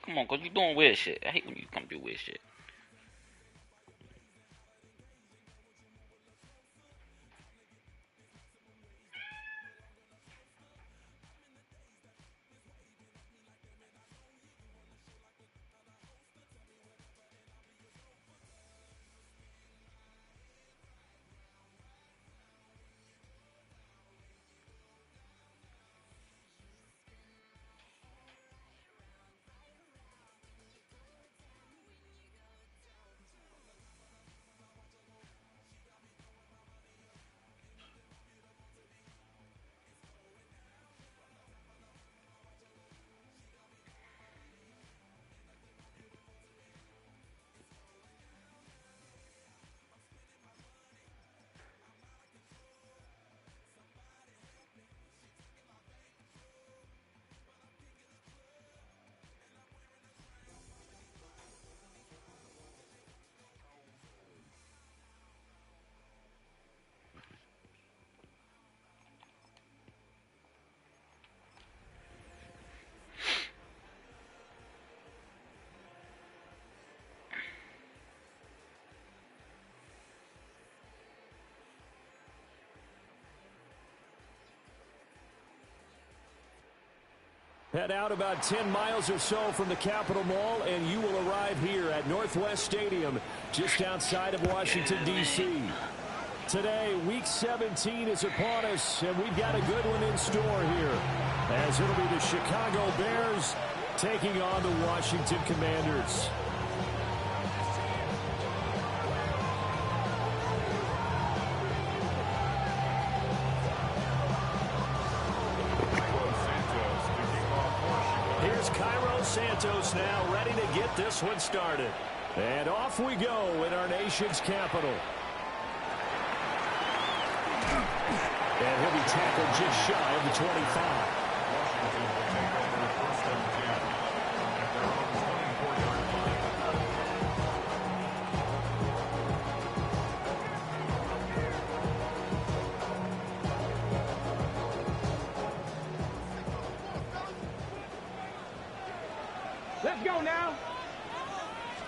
Come on, cause you doing weird shit. I hate when you come do weird shit. Head out about 10 miles or so from the Capitol Mall, and you will arrive here at Northwest Stadium, just outside of Washington, D.C. Today, Week 17 is upon us, and we've got a good one in store here, as it'll be the Chicago Bears taking on the Washington Commanders. Santos now ready to get this one started. And off we go in our nation's capital. And he'll be tackled just shy of the 25. Let's go now.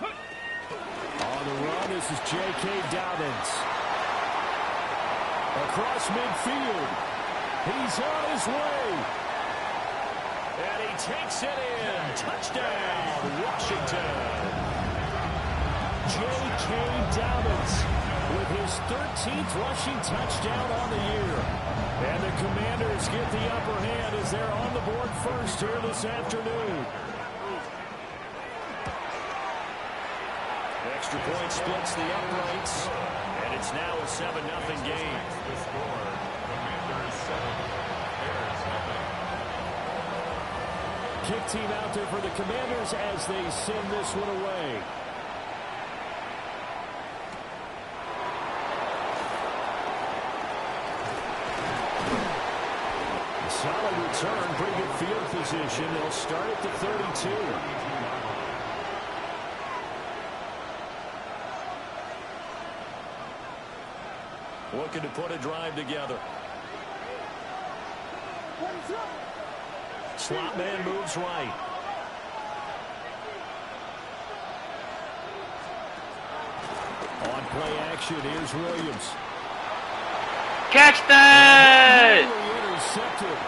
On the run, this is J.K. Dobbins. Across midfield. He's on his way. And he takes it in. Touchdown, Washington. J.K. Dobbins with his 13th rushing touchdown on the year. And the Commanders get the upper hand as they're on the board first here this afternoon. Extra point splits the uprights, and it's now a 7-0 game. Kick team out there for the Commanders as they send this one away. Solid return, pretty good field position. They'll start at the 32. Looking to put a drive together. Slot man moves right. On play action, here's Williams. Catch that! Intercepted.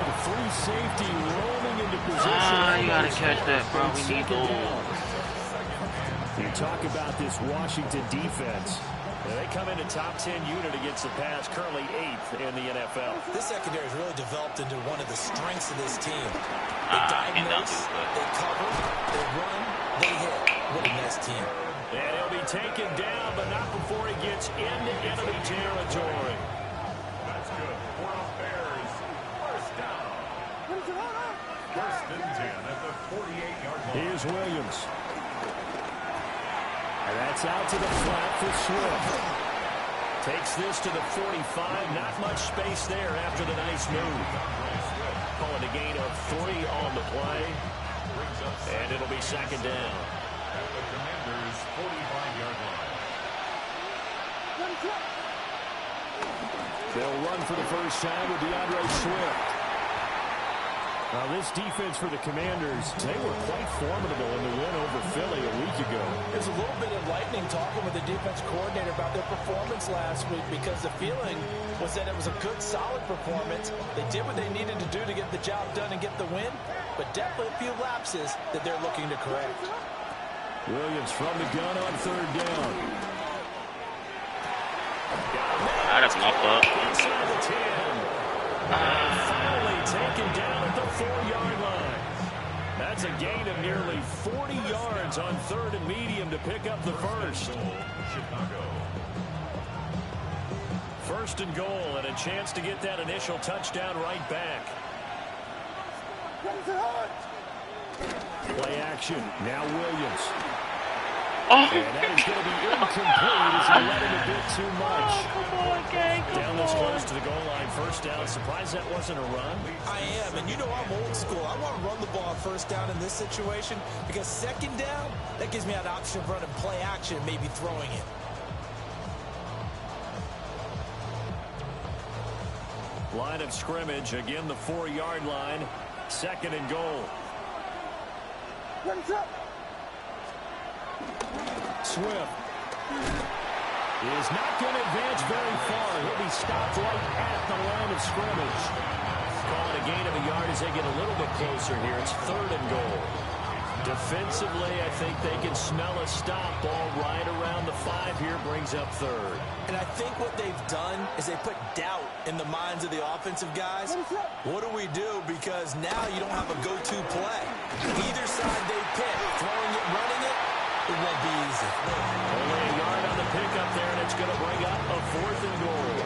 The free safety rolling into position. You gotta catch that, bro. We need those. You talk about this Washington defense. They come in a top 10 unit against the pass, currently 8th in the NFL. This secondary has really developed into one of the strengths of this team. They diagnose, they cover, they run, they hit. What a nice team. And he'll be taken down, but not before he gets into enemy territory. That's good. For the Bears, first down. First and 10 at the 48-yard line. Here's Williams. And that's out to the flat for Swift. Takes this to the 45. Not much space there after the nice move. Calling a gain of 3 on the play. And it'll be second down. At the Commanders' 45-yard line. They'll run for the first time with DeAndre Swift. Now this defense for the Commanders, they were quite formidable in the win over Philly a week ago. There's a little bit enlightening talking with the defense coordinator about their performance last week because the feeling was that it was a good, solid performance. They did what they needed to do to get the job done and get the win, but definitely a few lapses that they're looking to correct. Williams from the gun on third down. That's enough up. Inside the 10. Finally taken down at the 4-yard line. That's a gain of nearly 40 yards on third and medium to pick up the first. First and goal, and a chance to get that initial touchdown right back. Play action. Now Williams. Oh. And that is going to be incomplete as he let him a bit too much. Come on, gang. Down this close to the goal line. First down. Surprised that wasn't a run. I am, and you know I'm old school. I want to run the ball first down in this situation because second down, that gives me an option of running play action and maybe throwing it. Line of scrimmage. Again, the 4-yard line. Second and goal. Swift is not going to advance very far. He'll be stopped right at the line of scrimmage. Call it a gain of a yard as they get a little bit closer here. It's third and goal. Defensively, I think they can smell a stop. Ball right around the 5 here, brings up third. And I think what they've done is they put doubt in the minds of the offensive guys. What do we do? Because now you don't have a go-to play. Either side they pick, throwing it, running it, it won't be easy. Only a yard on the pickup there, and it's going to bring up a fourth and goal.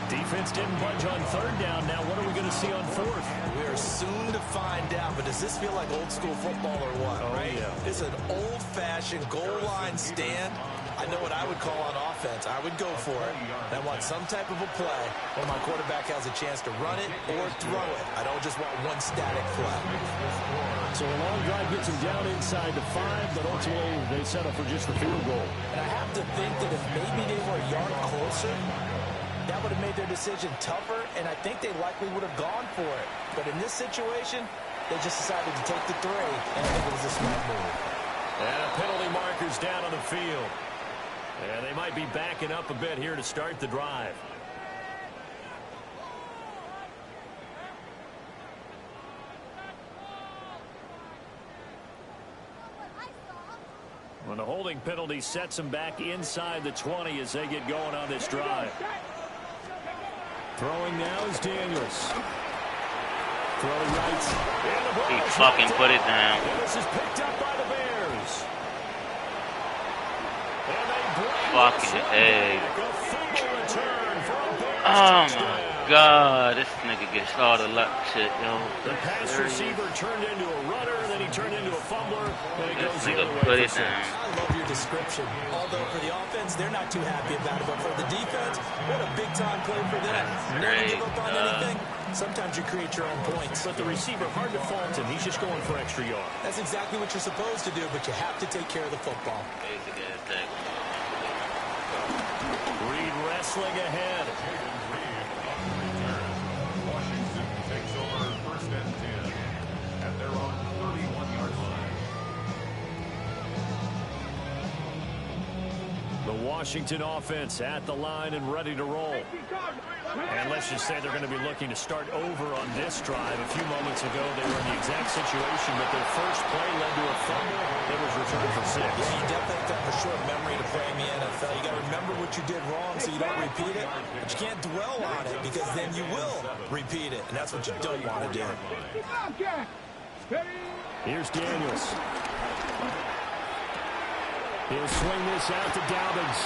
Defense didn't budge on third down. Now what are we going to see on fourth? We are soon to find out, but does this feel like old school football or what, right? Yeah. It's an old-fashioned goal line stand. I know what I would call on offense. I would go for it. I want some type of a play where my quarterback has a chance to run it or throw it. I don't just want one static play. So a long drive gets him down inside the 5, but ultimately they settle for just the field goal. And I have to think that if maybe they were a yard closer, that would have made their decision tougher, and I think they likely would have gone for it. But in this situation, they just decided to take the 3, and I think it was a smart move. And a penalty marker's down on the field. And they might be backing up a bit here to start the drive. When the holding penalty sets them back inside the 20 as they get going on this drive. Throwing now is Daniels. Throwing right. He fucking put it down. And this is picked up by the Bears. And they bring Fucking A. a fumble return for a Bears Oh touchdown. my God, this nigga gets all the luck shit, yo. The pass receiver turned into a runner, then he turned into a fumbler, and it This goes the nigga other put way it for 6. down. I love your description. Although for the offense, they're not too happy about it. But for the defense, what a big-time play for them. Never give up on anything. Sometimes you create your own points. But the receiver, hard to fault him. He's just going for extra yard. That's exactly what you're supposed to do, but you have to take care of the football. Basic ass thing. Reed wrestling ahead. Washington takes over first and 10, and they're on 31-yard line. The Washington offense at the line and ready to roll. And let's just say they're going to be looking to start over on this drive. A few moments ago, they were in the exact situation, but their first play led to a fumble that was returned for 6. Yeah, you definitely have to have a short memory to play in the NFL. You got to remember what you did wrong so you don't repeat it, but you can't dwell on it because then you will repeat it, and that's what you don't want to do. Here's Daniels. He'll swing this out to Dobbins.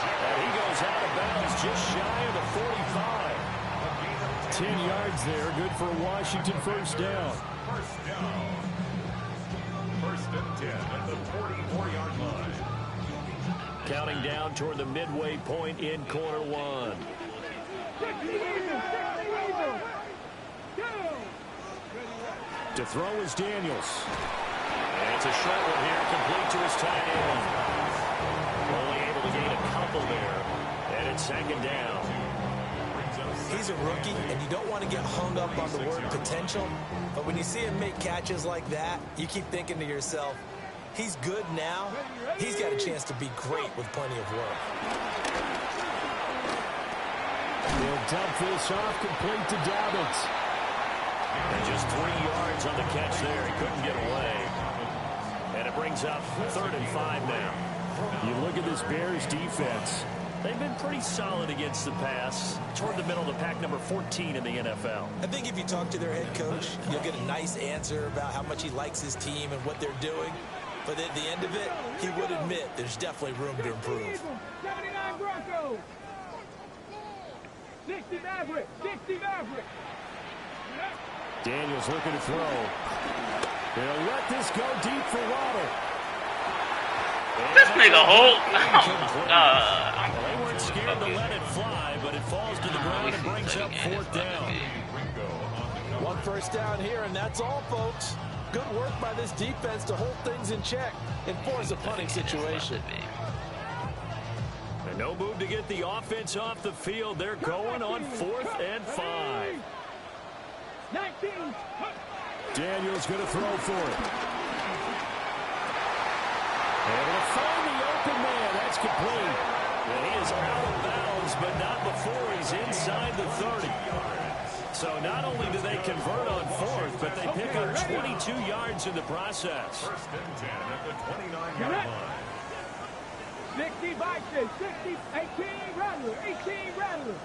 And he goes out of bounds just shy of the 45. 10 yards there, good for a Washington first down. First down. First and 10 at the 44-yard line. Counting down toward the midway point in quarter 1. To throw is Daniels. And it's a short one here, complete to his tight end. Only able to gain a couple there. And it's second down. He's He's a rookie, and you don't want to get hung up on the word potential. But when you see him make catches like that, you keep thinking to yourself, he's good now. He's got a chance to be great with plenty of work. He'll dump this off complete to Dobbins. And just 3 yards on the catch there. He couldn't get away. And it brings up 3rd and 5 now. You look at this Bears defense. They've been pretty solid against the pass. Toward the middle of the pack, number 14 in the NFL. I think if you talk to their head coach, you'll get a nice answer about how much he likes his team and what they're doing. But at the end of it, he would admit there's definitely room to improve. 79 Broncos. 60 Maverick. 60 Maverick. Daniels looking to throw. They'll let this go deep for Waddle. This nigga Holt. Oh, God. Well, they weren't scared to let it fly, but it falls to the ground and brings up 4th down. 1 first down here, and that's all, folks. Good work by this defense to hold things in check and force a punting situation. And no move to get the offense off the field. They're going on 4th and 5. 19. Daniels going to throw for it. And he'll find the open man. That's complete. Well, he is out of bounds, but not before he's inside the 30. So not only do they convert on 4th, but they pick up 22 yards in the process. 1st and 10 at the 29-yard line. 60 Vikings. 60. 18 Rattler. 18 Rattler.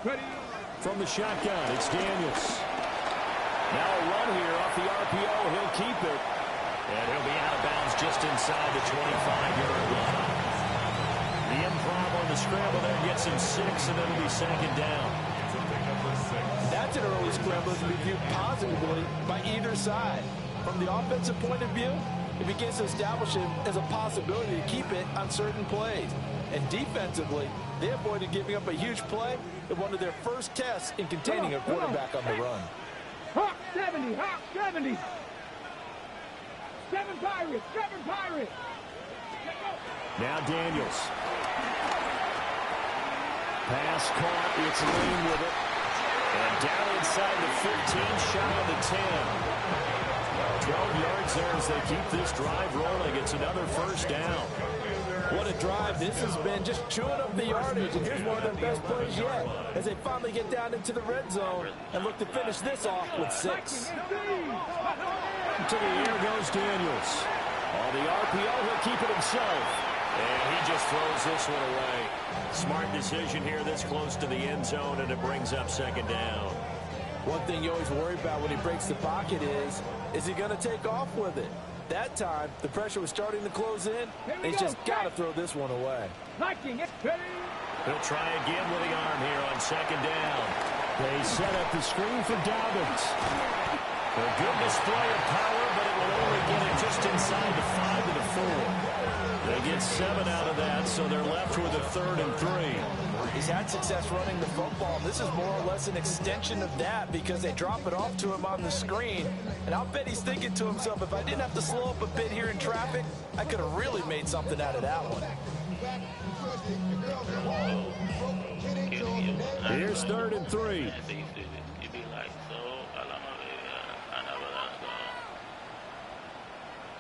Ready. From the shotgun, it's Daniels. Now a run here off the RPO. He'll keep it. And he'll be out of bounds just inside the 25-yard line. The improv on the scramble there gets him 6, and it'll be 2nd down. That's an early scramble to be viewed positively by either side. From the offensive point of view, it begins to establish him as a possibility to keep it on certain plays. And defensively, they avoided giving up a huge play in one of their first tests in containing a quarterback on the run. Hawk 70. Hawk 70. 7 Pirates. 7 Pirates. Now Daniels. Pass caught. It's Lane with it. And down inside the 15, shy of the 10. 12 yards there as they keep this drive rolling. It's another 1st down. What a drive this has been, just chewing up the yardage. And here's one of their best plays yet as they finally get down into the red zone and look to finish this off with 6. To the air goes Daniels. On the RPO, he'll keep it himself. And he just throws this one away. Smart decision here this close to the end zone, and it brings up 2nd down. One thing you always worry about when he breaks the pocket is he going to take off with it? That time, the pressure was starting to close in, and he's just got to throw this one away. He'll try again with the arm here on 2nd down. They set up the screen for Dobbins. A good display of power, but it will only get it just inside the 5 to the 4. They get 7 out of that, so they're left with a 3rd and 3. He's had success running the football. This is more or less an extension of that because they drop it off to him on the screen. And I'll bet he's thinking to himself, if I didn't have to slow up a bit here in traffic, I could have really made something out of that one. Here's 3rd and 3.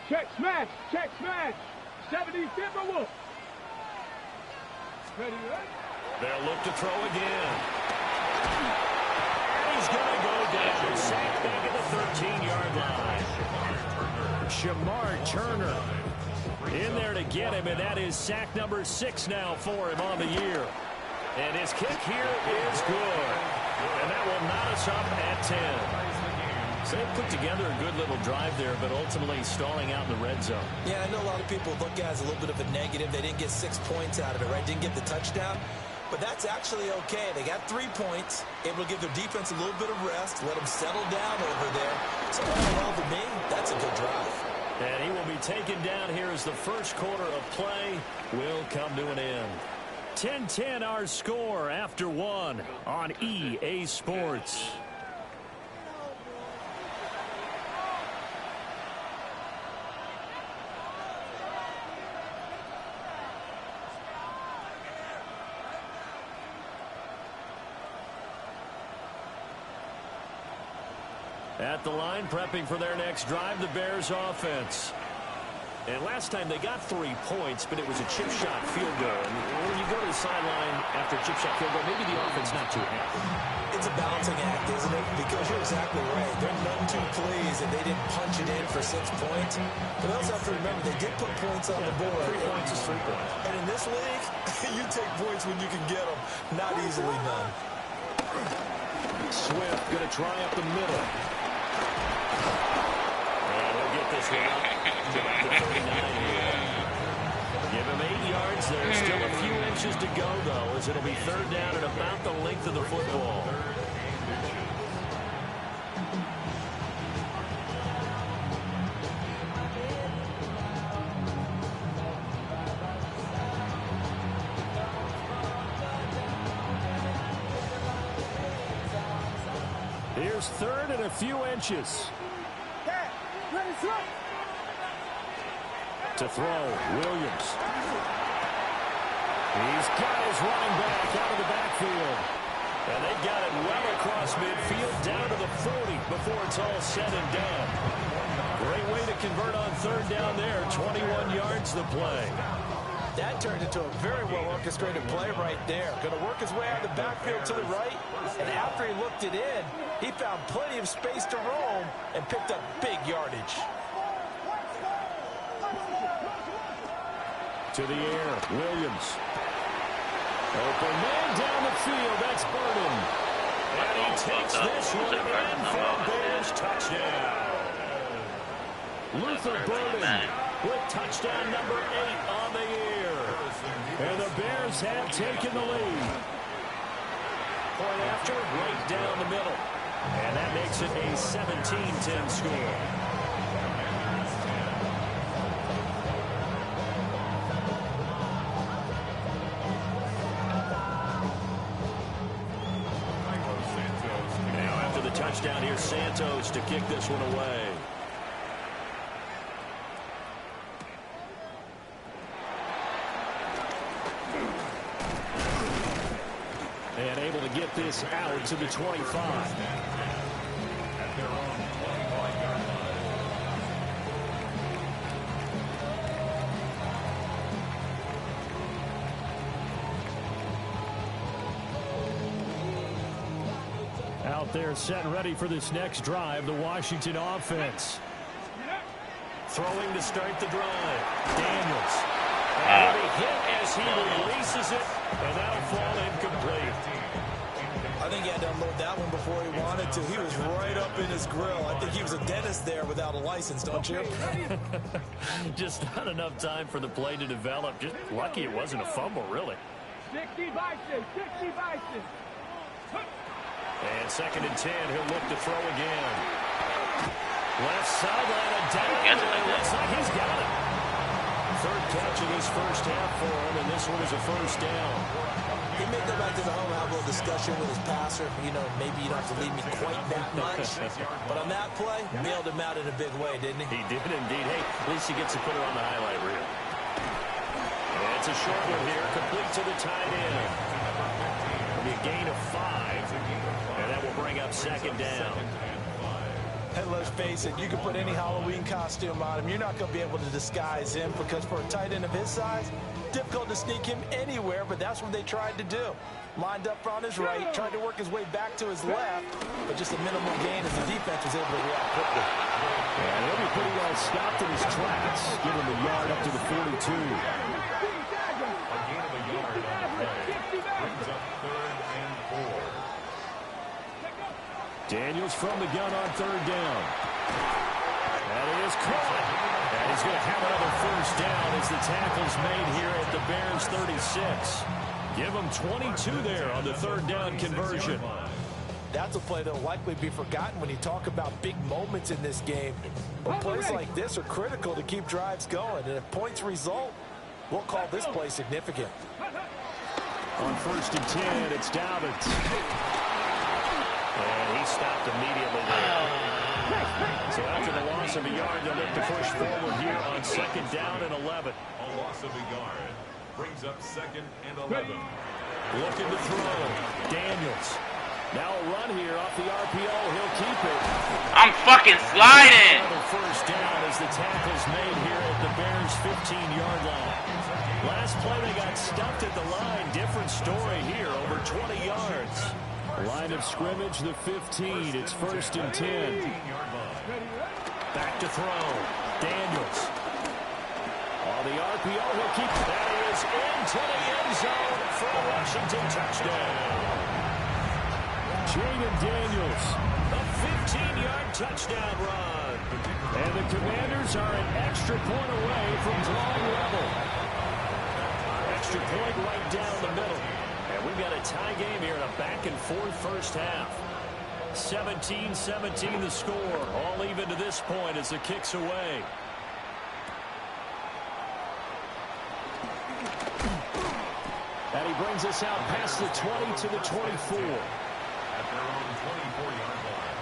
Check smash. Check smash. 70 Timberwolves. Ready, right? They'll look to throw again. He's going to go down. Sacked back at the 13-yard line. Shamar Turner in there to get him, and that is sack number 6 now for him on the year. And his kick here is good. And that will knot us up at 10. So they put together a good little drive there, but ultimately stalling out in the red zone. Yeah, I know a lot of people look at it as a little bit of a negative. They didn't get 6 points out of it, right? Didn't get the touchdown. But that's actually okay. They got 3 points, able to give their defense a little bit of rest, let them settle down over there. So all in all, to me, that's a good drive. And he will be taken down here as the first quarter of play will come to an end. 10-10 our score after 1 on EA Sports. At the line, prepping for their next drive, the Bears offense. And last time they got 3 points, but it was a chip shot field goal. And when you go to the sideline after a chip shot field goal, maybe the offense not too happy. It's a balancing act, isn't it? Because you're exactly right. They're none too pleased that they didn't punch it in for 6 points. But they also have to remember they did put points on the board. 3 points is 3 points. And in this league, you take points when you can get them. Not easily done. Swift going to try up the middle. And he'll get this one up to about the 39 here. Give him 8 yards. There's still a few inches to go, though, as it'll be 3rd down at about the length of the football. Here's 3rd and a few inches. To throw, Williams. He's got his running back out of the backfield. And they've got it well across midfield, down to the 40 before it's all said and done. Great way to convert on 3rd down there. 21 yards the play. That turned into a very well-orchestrated play right there. Going to work his way out of the backfield to the right. And after he looked it in, he found plenty of space to roam and picked up big yardage. To the air, Williams. Open man down the field, that's Burden. And he takes this one in for a Bears touchdown. Luther Burden with touchdown number 8 on the year. And the Bears have taken the lead. Point after, right down the middle. And that makes it a 17-10 score. Touchdown here, Santos to kick this one away. And able to get this out to the 25. Out there set and ready for this next drive, the Washington offense. Throwing to start the drive. Daniels. And he hit as he releases it, and that'll fall incomplete. I think he had to unload that one before he wanted to. He was right up in his grill. I think he was a dentist there without a license, don't you? Just not enough time for the play to develop. Just lucky it wasn't a fumble, really. 60 Bison, 60 Bison. And 2nd and 10, he'll look to throw again. Left sideline and down. It looks like he's got it. 3rd catch of this first half for him, and this one is a 1st down. He may go back to the home and have a little discussion with his passer. You know, maybe you don't have to leave me quite that much. But on that play, nailed him out in a big way, didn't he? He did indeed. Hey, at least he gets to put it on the highlight reel. And it's a short one here, complete to the tight end. It'll be a gain of 5. And that will bring up 2nd down. And let's face it, you can put any Halloween costume on him. You're not going to be able to disguise him because for a tight end of his size, difficult to sneak him anywhere, but that's what they tried to do. Lined up on his right, tried to work his way back to his left, but just a minimal gain as the defense was able to react quickly. And he'll be pretty well stopped in his tracks. Give him a yard up to the 42. A gain of a yard on the play. Brings up 3rd and 4. Daniels from the gun on 3rd down. And he is caught. And he's going to have another 1st down as the tackle's made here at the Bears 36. Give him 22 there on the 3rd down conversion. That's a play that will likely be forgotten when you talk about big moments in this game. But plays like this are critical to keep drives going. And if points result, we'll call this play significant. On 1st and 10, it's Dobbins. And he stopped immediately there. So after the loss of a yard, they'll look to push forward here on 2nd down and 11. A loss of a yard brings up 2nd and 11. Looking to throw. Daniels. Now a run here off the RPO. He'll keep it. I'm fucking sliding. Another first down as the tackle's made here at the Bears' 15-yard line. Last play they got stuffed at the line. Different story here, over 20 yards. Line of scrimmage, the 15. It's 1st and 10. Back to throw. Daniels. On the RPO, he'll keep it. That is into the end zone for a Washington touchdown. Jaden Daniels, a 15-yard touchdown run. And the Commanders are an extra point away from drawing level. Extra point right down the middle. And we've got a tie game here in a back-and-forth first half. 17-17 the score. All even to this point as the kick's away. And he brings us out past the 20 to the 24. At their own 24-yard line.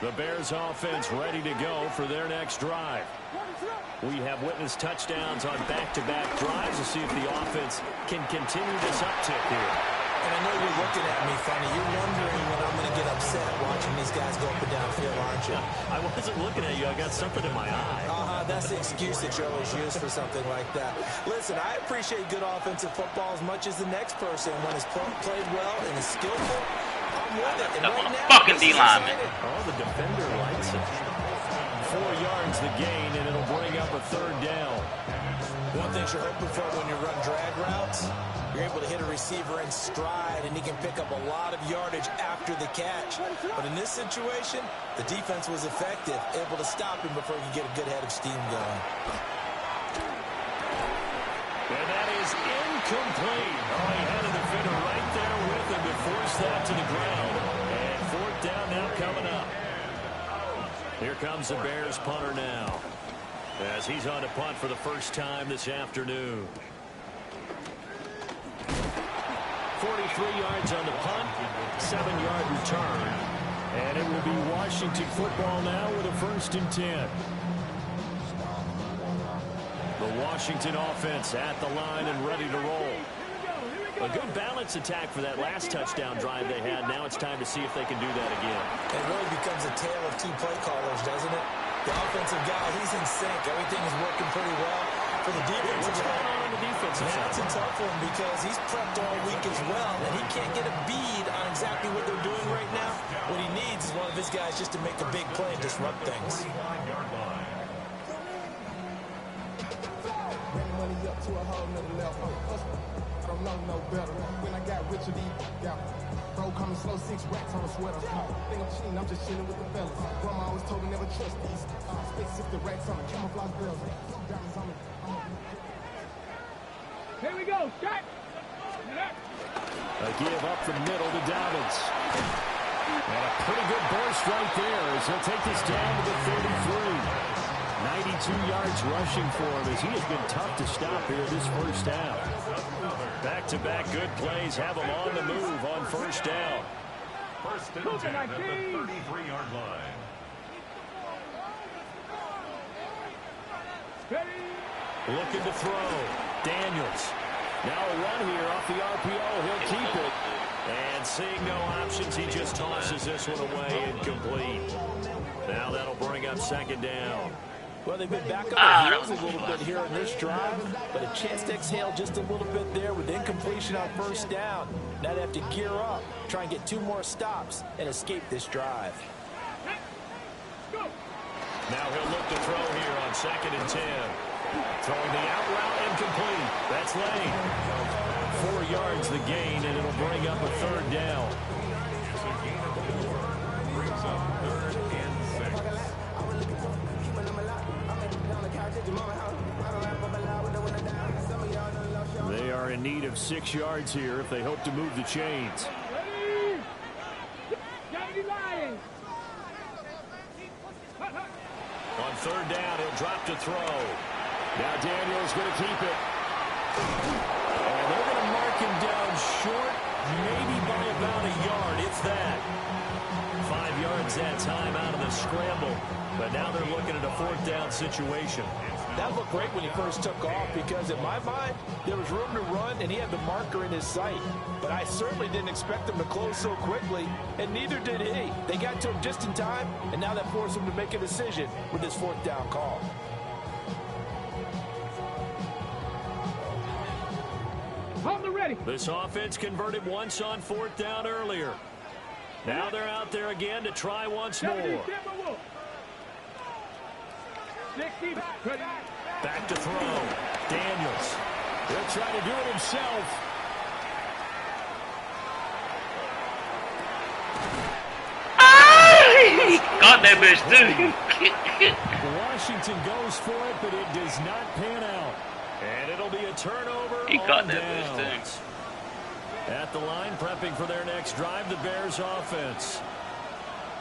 The Bears offense ready to go for their next drive. We have witnessed touchdowns on back-to-back drives to see if the offense can continue this uptick here. And I know you're looking at me funny. You're wondering when I'm going to get upset watching these guys go up and down field, aren't you? I wasn't looking at you. I got something in my eye. That's the excuse that you always use for something like that. Listen, I appreciate good offensive football as much as the next person. When it's played well and is skillful, I'm with it. And right now, fucking D-lineman. Oh, the defender likes it. 4 yards the gain, and it'll bring up a 3rd down. One thing you're hoping for when you run drag routes, you're able to hit a receiver in stride, and he can pick up a lot of yardage after the catch. But in this situation, the defense was effective, able to stop him before he could get a good head of steam going. And that is incomplete. Oh, he had a defender right there with him to force that to the ground. And 4th down now coming up. Here comes the Bears punter now, as he's on to punt for the first time this afternoon. 43 yards on the punt, 7-yard return. And it will be Washington football now with a 1st and 10. The Washington offense at the line and ready to roll. A good balance attack for that last touchdown drive they had. Now it's time to see if they can do that again. It really becomes a tale of 2 play callers, doesn't it? The offensive guy, he's in sync. Everything is working pretty well. For the defense, what's going on the defensive side? That's a tough one because he's prepped all week as well, and he can't get a bead on exactly what they're doing right now. What he needs is one of his guys just to make a big play and disrupt things. I don't know no better. When I got rich, bro, coming slow, 6 racks on a sweater. Think I'm cheating, I'm just chilling with the fellas. Grandma always told me never trust these. Spit 60 racks on the camouflage girls. Diamonds on me. Here we go, shot. A give up the middle to Dobbins. And a pretty good burst right there as he'll take this down to the 33. 92 yards rushing for him as he has been tough to stop here this first half. Back-to-back good plays have him on the move on 1st down. 1st and 10 at the 33-yard line. Looking to throw. Daniels. Now a run here off the RPO. He'll keep it. And seeing no options, he just tosses this one away incomplete. Now that'll bring up 2nd down. Well, they've been back on their heels a little bit here in this drive, but a chance to exhale just a little bit there with incompletion on 1st down. Now they have to gear up, try and get 2 more stops, and escape this drive. Now he'll look to throw here on 2nd and 10. Throwing the out route incomplete. That's Lane. 4 yards the gain, and it'll bring up a 3rd down. It's a gain of 4. Brings up 3rd and 6. They are in need of 6 yards here if they hope to move the chains. On 3rd down, he'll drop to throw. Now Daniels going to keep it. And they're going to mark him down short, maybe by about a yard, if that. 5 yards that time out of the scramble. But now they're looking at a 4th down situation. That looked great when he first took off because in my mind, there was room to run and he had the marker in his sight. But I certainly didn't expect him to close so quickly, and neither did he. They got to him just in time, and now that forced him to make a decision with his 4th down call. Hold the ready. This offense converted once on 4th down earlier. Now they're out there again to try once more. Back to throw. Daniels. He'll try to do it himself. He got that bitch, too. Washington goes for it, but it does not pan out. And it'll be a turnover. He got that downs. bitch, too. At the line, prepping for their next drive, the Bears offense.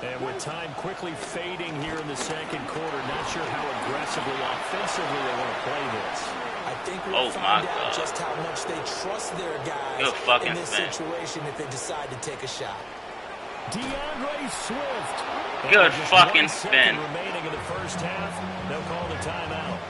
And with time quickly fading here in the second quarter, not sure how aggressively, offensively they want to play this. I think we'll find out just how much they trust their guys in this situation if they decide to take a shot. DeAndre Swift. Good fucking spin. Remaining in the first half, they'll call the timeout.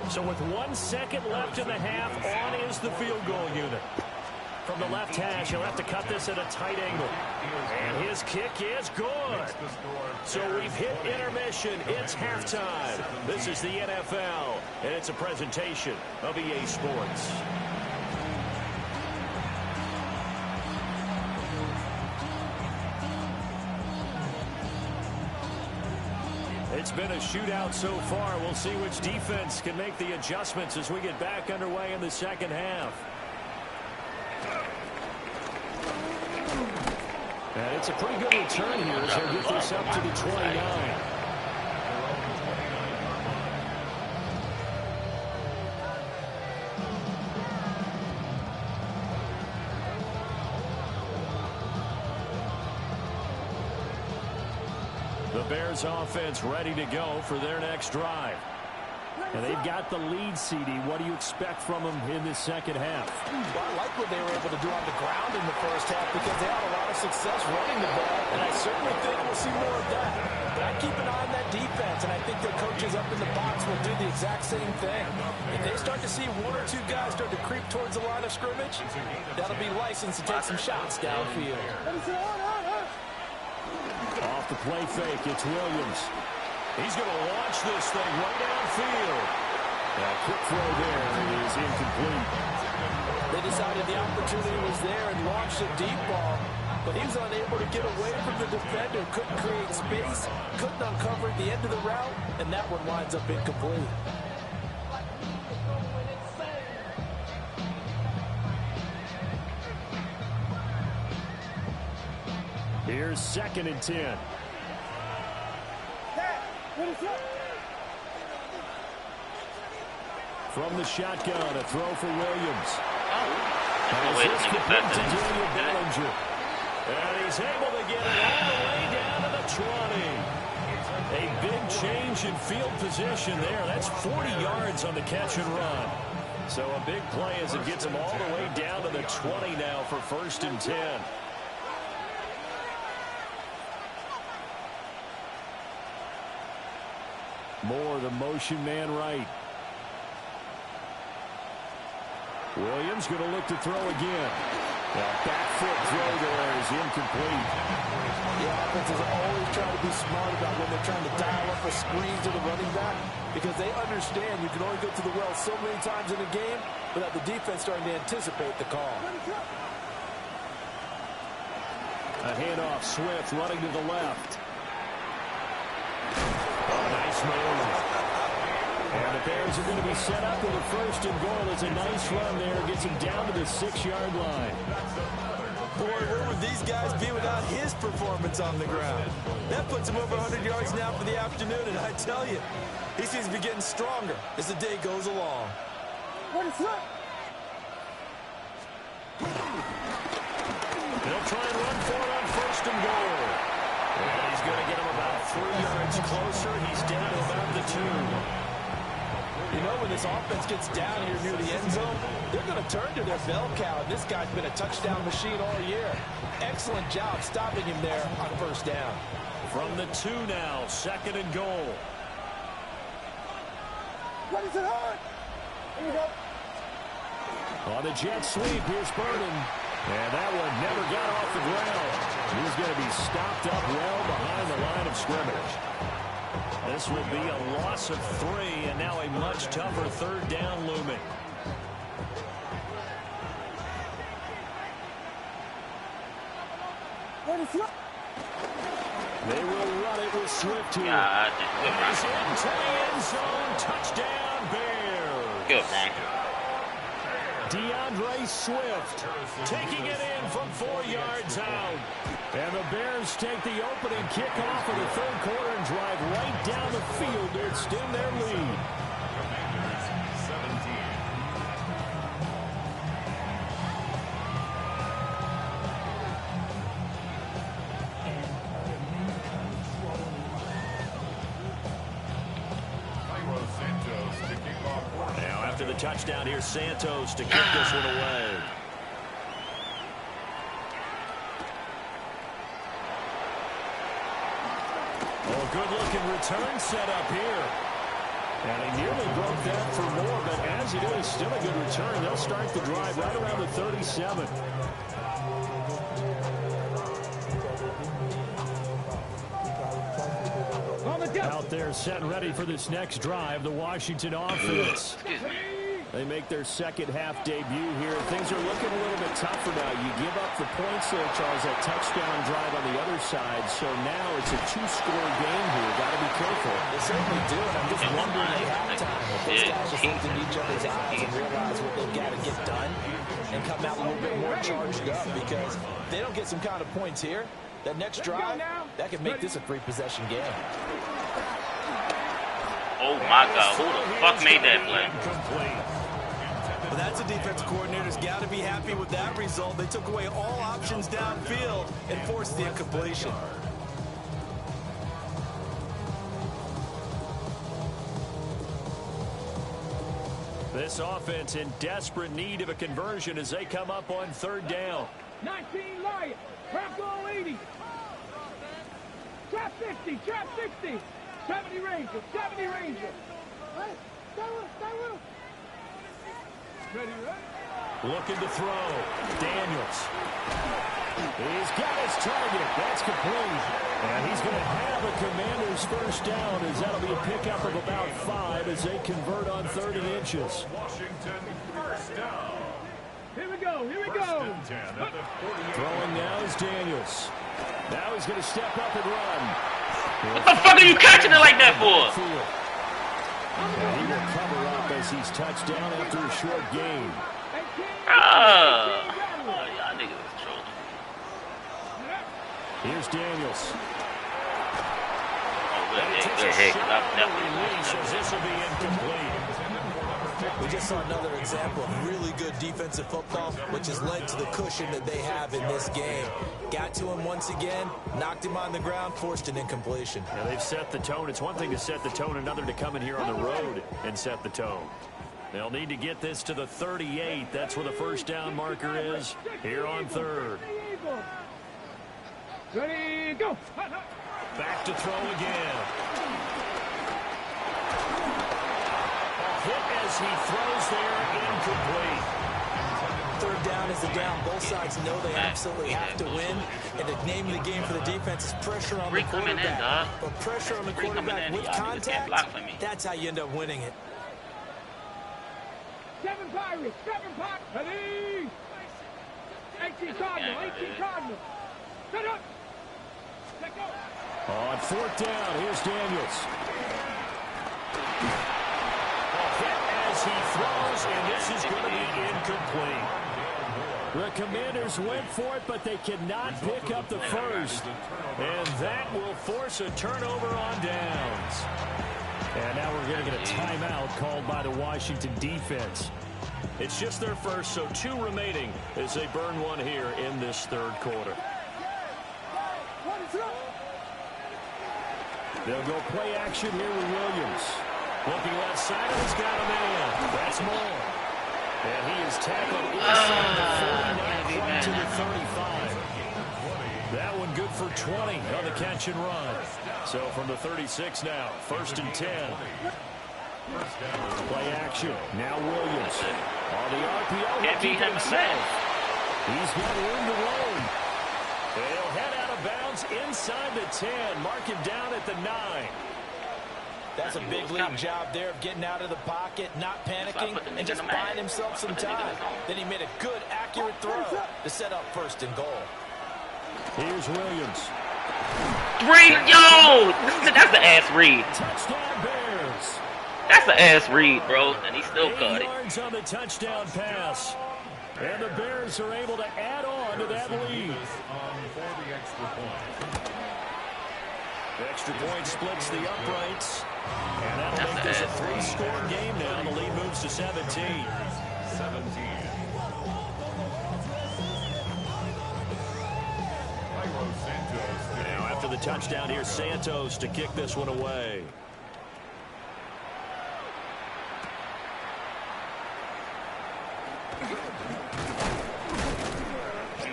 So with 1 second left in the half, on is the field goal unit. From the left hash, he'll have to cut this at a tight angle. And his kick is good. So we've hit intermission. It's halftime. This is the NFL, and it's a presentation of EA Sports. It's been a shootout so far. We'll see which defense can make the adjustments as we get back underway in the second half. And it's a pretty good return here as they get this up to the 29. The Bears offense ready to go for their next drive. And they've got the lead, CD. What do you expect from them in this second half? Well, I like what they were able to do on the ground in the first half because they had a lot of success running the ball, and I certainly think we'll see more of that. But I keep an eye on that defense, and I think their coaches up in the box will do the exact same thing. If they start to see 1 or 2 guys start to creep towards the line of scrimmage, that'll be license to take some shots downfield. Off the play fake, it's Williams. He's going to launch this thing right downfield. That quick throw there is incomplete. They decided the opportunity was there and launched a deep ball, but he was unable to get away from the defender, couldn't create space, couldn't uncover at the end of the route, and that one winds up incomplete. Here's 2nd and 10. From the shotgun, a throw for Williams. And he's able to get it all the way down to the 20. A big change in field position there. That's 40 yards on the catch and run. So a big play as it gets him all the way down to the 20 now for 1st and 10. Moore, the motion man right. Williams going to look to throw again. That back foot throw there is incomplete. The offense is always trying to be smart about when they're trying to dial up a screen to the running back because they understand you can only go to the well so many times in a game without the defense starting to anticipate the call. A handoff, Swift running to the left. Nice move. And the Bears are going to be set up with a 1st and goal. It's a nice run there. Gets him down to the 6-yard line. Boy, where would these guys be without his performance on the ground? That puts him over 100 yards now for the afternoon, and I tell you, he seems to be getting stronger as the day goes along. What is that? They'll try and run for it on 1st and goal. And he's going to get him about 3 yards closer. He's down to about the 2. You know, when this offense gets down here near the end zone, they're going to turn to their bell cow. And this guy's been a touchdown machine all year. Excellent job stopping him there on first down. From the 2 now, 2nd and goal. What is it on? Here we go. On the jet sweep, here's Burden. And that one never got off the ground. He's going to be stopped up well behind the line of scrimmage. This will be a loss of 3, and now a much tougher 3rd down looming. They will run it with Swift here. He's into the end zone. Touchdown, Bears. Good, man. DeAndre Swift taking it in from 4 yards out. And the Bears take the opening kickoff of the 3rd quarter and drive right down the field to extend their lead. Commanders 17. Now after the touchdown, here's Santos to kick this one away. Oh, good-looking return set up here. And he nearly broke that for more, but as he did, still a good return. They'll start the drive right around the 37. Out there set and ready for this next drive, the Washington offense. They make their second half debut here. Things are looking a little bit tougher now. You give up the points there, Charles, that touchdown drive on the other side. So now it's a 2-score game here. Got to be careful. They certainly do, and I'm just wondering at halftime if those guys just looked in each other's eyes and realize what they've got to get done and come out a little bit more charged up, because if they don't get some kind of points here, that next drive, that could make this a 3-possession game. Oh, my God. Who the fuck made that play? Well, that's a defensive coordinator's got to be happy with that result. They took away all options downfield and forced the incompletion. This offense in desperate need of a conversion as they come up on 3rd down. 19 Lions. Trap goal 80. Trap 60. Trap 60. 70 Ranger. 70 Ranger. Hey, stay with him. Ready, right? Looking to throw. Daniels. He's got his target. That's complete. And he's going to have a Commanders first down, as that'll be a pickup of about 5 as they convert on 3rd and inches. Washington first down. Here we go. Here we go. Throwing now is Daniels. Now he's going to step up and run. What the fuck are you catching it like that for? And he will cover up as he's touched down after a short gain. Y'all niggas is trolling. Here's Daniels. This will be incomplete. We just saw another example of really good defensive football, which has led to the cushion that they have in this game. Got to him once again, knocked him on the ground, forced an incompletion. Yeah, they've set the tone. It's one thing to set the tone, another to come in here on the road and set the tone. They'll need to get this to the 38. That's where the first down marker is here on 3rd. Ready, go. Back to throw again. Hit as he throws there, incomplete. 3rd down is the down. Both sides know they absolutely have to win. And the name of the game for the defense is pressure on the quarterback. But pressure on the quarterback with contact, that's how you end up winning it. 7 Pirates. 7 Pirates. Ready. 18 Cardinal. 18 Cardinal. Set up. Let go. On 4th down, here's Daniels. As he throws, and this is going to be incomplete. The Commanders went for it, but they cannot pick up the first. And that will force a turnover on downs. And now we're going to get a timeout called by the Washington defense. It's just their first, so 2 remaining as they burn one here in this 3rd quarter. They'll go play action here with Williams. Looking left side, and he's got a man. That's Moore. And he is tackled inside the 40, right to the 35. That one good for 20 on the catch and run. So from the 36 now, 1st and 10. Play action. Now Williams. On the RPO. Can't beat him himself. He's got room to roam. They'll head out of bounds inside the 10. Mark him down at the 9. That's a big league job there of getting out of the pocket, not panicking, and just buying himself some time. Then he made a good, accurate throw to set up 1st and goal. Here's Williams. Yo! That's the ass read. Touchdown Bears. That's the ass read, bro. And he still caught 8 it. yards on the touchdown pass. And the Bears are able to add on to that lead. Extra point splits the uprights. And that'll make this a 3-score game now. The lead moves to 17. Now after the touchdown, here's Santos to kick this one away.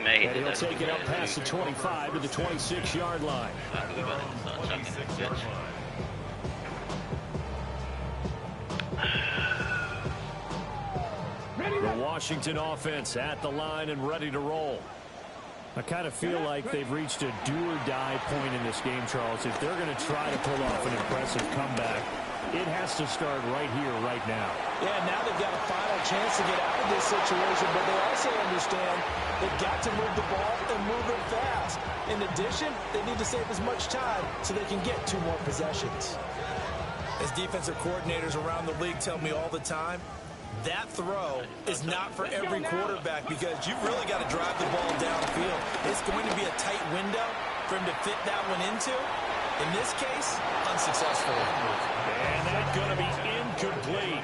And he'll take it up past the 25 to the 26-yard line. The Washington offense at the line and ready to roll. I kind of feel like they've reached a do-or-die point in this game, Charles. If they're going to try to pull off an impressive comeback, it has to start right here, right now. Yeah, now they've got a final chance to get out of this situation, but they also understand they've got to move the ball and move it fast. In addition, they need to save as much time so they can get 2 more possessions. As defensive coordinators around the league tell me all the time, that throw is not for every quarterback because you've really got to drive the ball downfield. It's going to be a tight window for him to fit that one into. In this case, unsuccessful. And that's going to be incomplete.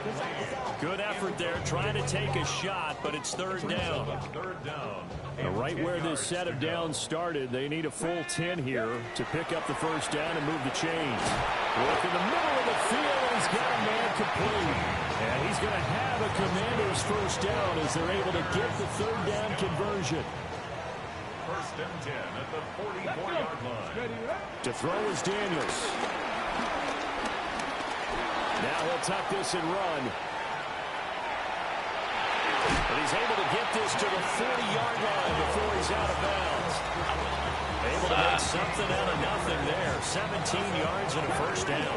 Good effort there, trying to take a shot, but it's 3rd down. Right where this set of downs started, they need a full 10 here to pick up the 1st down and move the chains. Look in the middle of the field, he's got a man complete. And he's going to have a Commander's 1st down as they're able to get the 3rd down conversion. 1st and 10 at the 44-yard line. To throw is Daniels. Now he'll tuck this and run. But he's able to get this to the 40-yard line before he's out of bounds. Able to make something out of nothing there. 17 yards and a 1st down.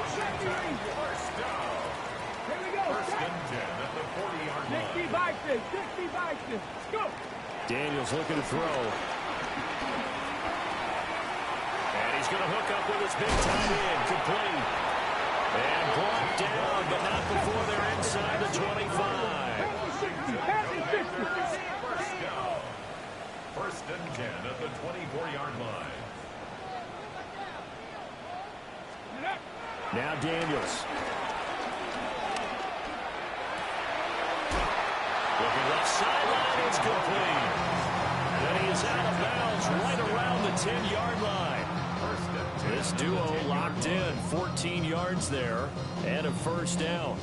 1st and 10 at the 40-yard line. 60 Bison, 60 Bison. Let's go. Daniels looking to throw. And he's going to hook up with his big tight end. Complete. And brought down, but not before they're inside the 25. 1st and 10 at the 24-yard line. Now Daniels. Looking left sideline, it's complete. Then he is out of bounds right around the 10-yard line. This duo locked in, 14 yards there, and a 1st down.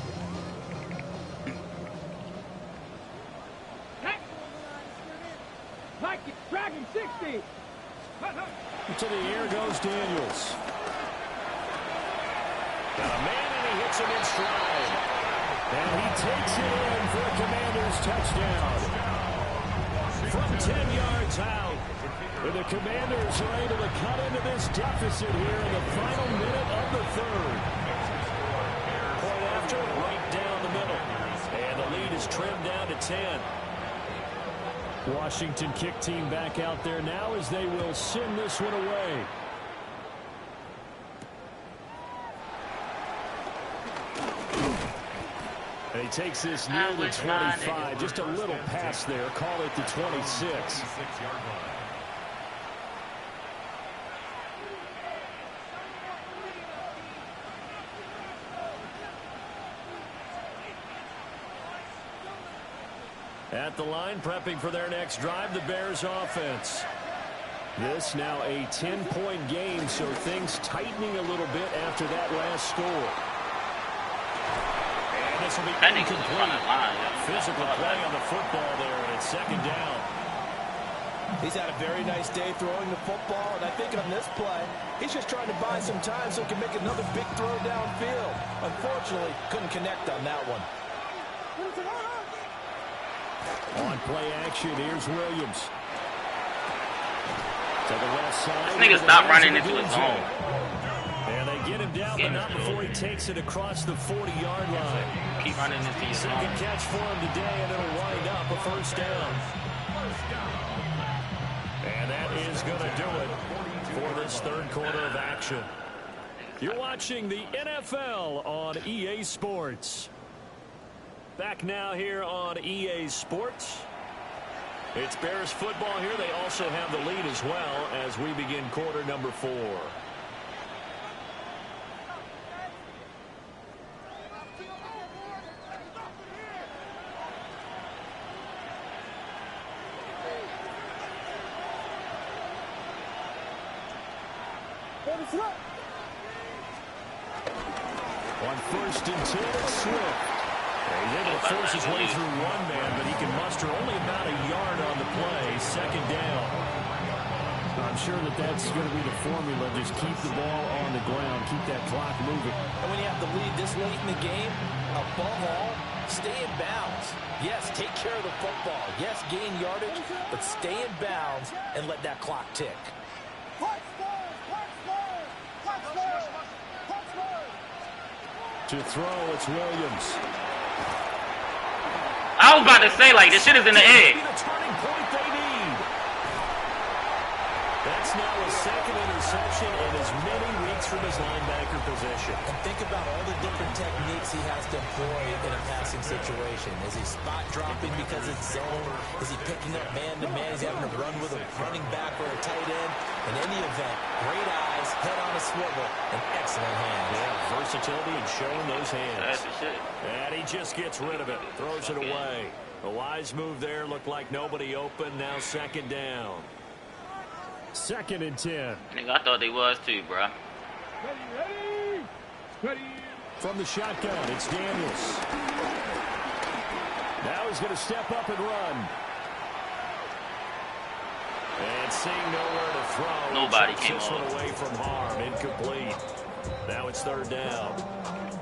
Dragon 60. To the air goes Daniels. Got a man and he hits him in stride. And he takes it in for a Commander's touchdown. From 10 yards out. And the Commanders are able to cut into this deficit here in the final minute of the 3rd. Point after, right down the middle. And the lead is trimmed down to 10. Washington kick team back out there now as they will send this one away. And he takes this near the 25. Just a little pass there. Call it the 26. At the line, prepping for their next drive, the Bears offense. This now a 10-point game, so things tightening a little bit after that last score. this will be That nigga's just on incomplete. the line, yo. Physical play on the football there, and it's second down. He's had a very nice day throwing the football, and I think on this play, he's just trying to buy some time so he can make another big throw downfield. Unfortunately, couldn't connect on that one. On play action, here's Williams. To the left side. This nigga stopped running into his zone. And they get him down, but not before he takes it across the 40-yard line. Keep running into your zone. Second catch for him today, and it'll wind up a first down. And that is going to do it for this third quarter of action. You're watching the NFL on EA Sports. Back now here on EA Sports. It's Bears football here. They also have the lead as well as we begin quarter number 4. On first and 10, it's Swift. He's able to force his way through one man, but he can muster only about a yard on the play. Second down. I'm sure that's going to be the formula. Just keep the ball on the ground. Keep that clock moving. And when you have the lead this late in the game, above all, stay in bounds. Yes, take care of the football. Yes, gain yardage, but stay in bounds and let that clock tick. To throw, it's Williams. I was about to say, like, this shit is in the air. The turning point they need. That's now a second interception in as many weeks from his linebacker position. And think about all the different techniques he has to employ in a passing situation. Is he spot dropping because it's zone? Is he picking up man-to-man? He's having to run with a running back or a tight end. In any event, great eyes, head on a swivel, and excellent hands. Yeah, versatility and showing those hands. That's the shit. And he just gets rid of it. Throws it away. A wise move there. Looked like nobody open. Now second down. Second and 10. Nigga, I thought they was too, bro. Ready. From the shotgun, it's Daniels. Now he's going to step up and run. And seeing nowhere to throw. Nobody Takes came this one on. away from harm. Incomplete. Now it's third down.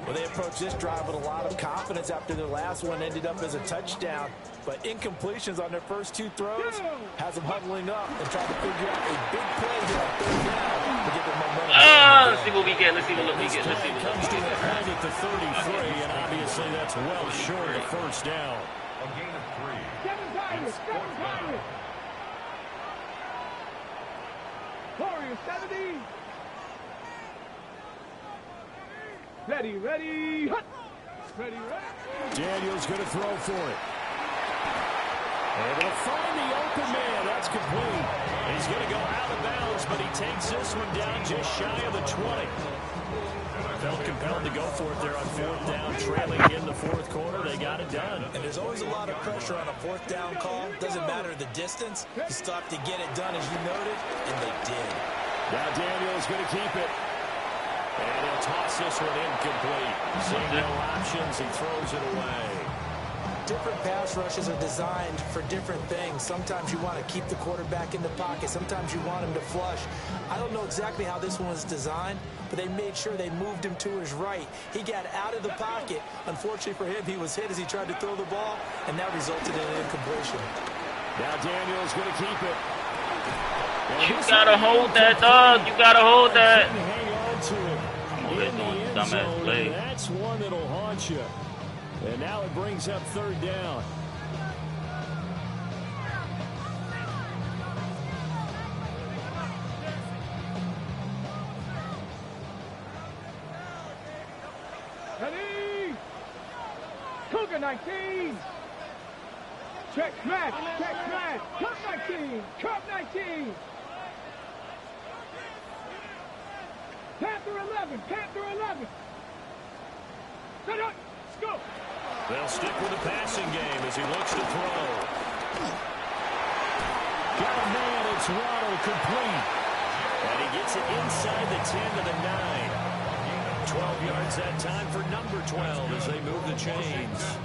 Well, they approached this drive with a lot of confidence after their last one ended up as a touchdown. But incompletions on their first 2 throws has them huddling up and trying to figure out a big play here on third down to get their momentum. Let's see what we get. Let's see what we get. Let's see what Comes we to a get. head at the 33, and obviously that's well short of first down. A gain of 3. Seven Pirates. Warriors 70. Ready. Hut. Ready. Daniels going to throw for it. Able to find the open man. That's complete. He's going to go out of bounds, but he takes this one down just shy of the 20. Felt compelled to go for it there on fourth down, trailing in the fourth quarter. They got it done. And there's always a lot of pressure on a fourth down call. Doesn't matter the distance. You stop to get it done, as you noted, and they did. Now Daniels going to keep it. And he'll toss this one incomplete. Seeing no options, he throws it away. Different pass rushes are designed for different things. Sometimes you want to keep the quarterback in the pocket. Sometimes you want him to flush. I don't know exactly how this one was designed, but they made sure they moved him to his right. He got out of the pocket. Unfortunately for him, he was hit as he tried to throw the ball, and that resulted in an incompletion. Now Daniels going to keep it. You gotta hold that, dog. You gotta hold that. Hang on to it. I'm over here doing dumbass play. That's one that'll haunt you. And now it brings up third down. Ready. Cougar 19. Check smash. Cup 19. Panther 11. Set up. Let's go. They'll stick with the passing game as he looks to throw. Got a man, it's Waddle, complete. And he gets it inside the 10 to the 9. 12 yards that time for number 12 as they move the chains.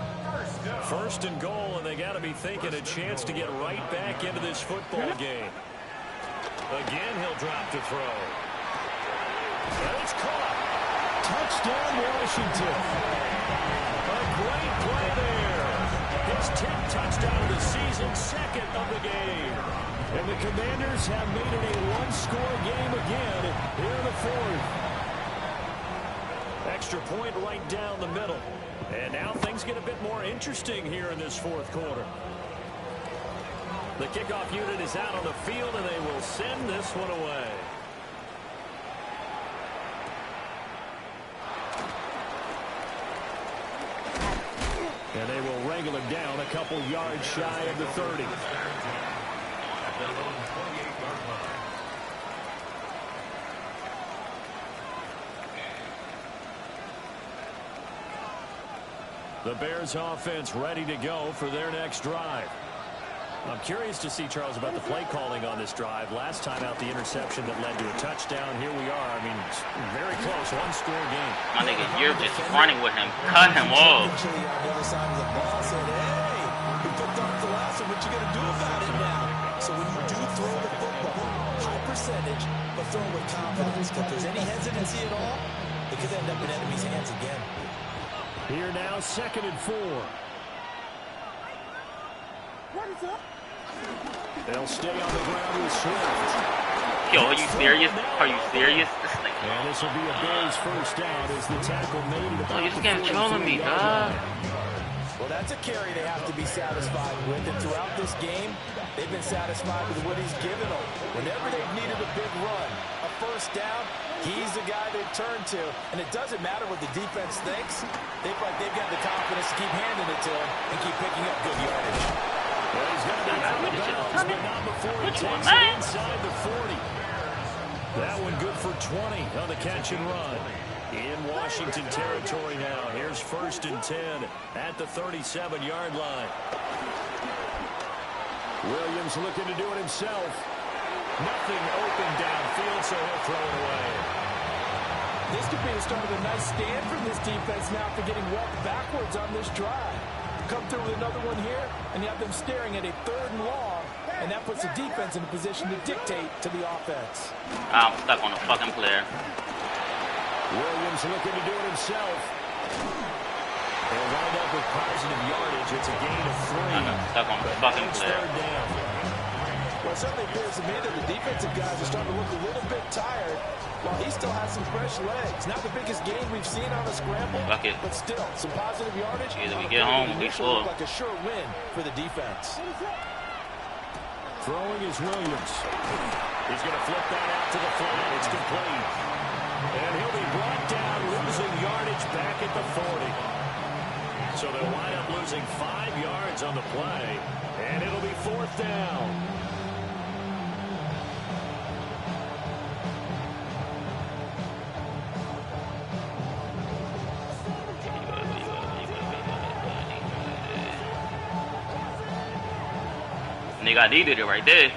First and goal, and they got to be thinking a chance to get right back into this football game. Again, he'll drop to throw. And it's caught. Touchdown, Washington. A great play there. His 10th touchdown of the season, second of the game. And the Commanders have made it a one-score game again here in the fourth. Extra point right down the middle. And now things get a bit more interesting here in this fourth quarter. The kickoff unit is out on the field, and they will send this one away. And they will wrangle him down a couple yards shy of the 30. The Bears offense ready to go for their next drive. I'm curious to see, Charles, about the play calling on this drive. Last time out, the interception that led to a touchdown. Here we are. I mean, very close, one-score game. My nigga, you're just running with him. Cut him off. On the other side of the ball said, hey, you picked off the last one. What you going to do about it now? So when you do throw the football, high percentage, but throw with confidence. If there's any hesitancy at all, it could end up in enemy's hands again. Here now, 2nd and 4. They'll stay on the ground with Swift. Yo, are you serious? Are you serious? And this will be a Bears first down as the tackle made it. Oh, you're just controlling me, dog. Well, that's a carry they have to be satisfied with. And throughout this game, they've been satisfied with what he's given them. Whenever they've needed a big run, a first down, he's the guy they turn to. And it doesn't matter what the defense thinks. They've got the confidence to keep handing it to him and keep picking up good yardage. Well, he's going to be out of bounds, but not before he takes it inside the 40. That one good for 20 on the catch and run. In Washington territory now. Here's 1st and 10 at the 37-yard line. Williams looking to do it himself. Nothing open downfield, so he'll throw it away. This could be the start of a nice stand from this defense now for getting walked backwards on this drive. Come through with another one here, and you have them staring at a 3rd and long, and that puts the defense in a position to dictate to the offense. I'm stuck on a fucking player. Williams looking to do it himself. They'll wind up with positive yardage. It's a gain of 3. I'm stuck on a fucking player. Well, it certainly appears to me that the defensive guys are starting to look a little bit tired, while he still has some fresh legs. Not the biggest game we've seen on a scramble, but still, some positive yardage. Either we get home or we score. Like a sure win for the defense. Throwing is Williams. He's going to flip that out to the flat. It's complete. And he'll be brought down, losing yardage back at the 40. So they'll wind up losing 5 yards on the play, and it'll be 4th down. Nigga, I needed it right there.